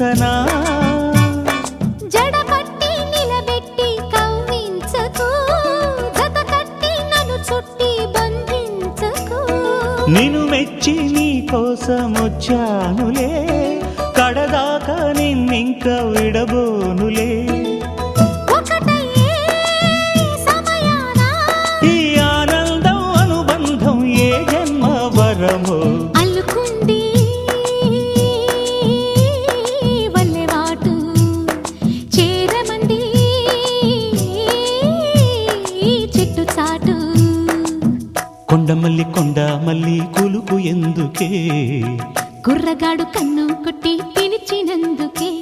ఊహించనా జడపట్టి నిలబెట్టి కవ్వించకు జత కట్టి నన్ను చుట్టి బంధించకు నిన్ను మెచ్చి నీ కోసం వచ్చానులే కడదాకా నిన్నింక విడబోనులే ఒకటయ్యే సమయాన ఈ ఆనందం అనుబంధం ఏ జన్మ వరమో అల్లుకుంది వల్లెవాటు చేరమంది చెట్టు చాటు కొండ మల్లి కులుకు ఎందుకే కుర్రగాడు కన్ను కొట్టి పిలిచినందుకే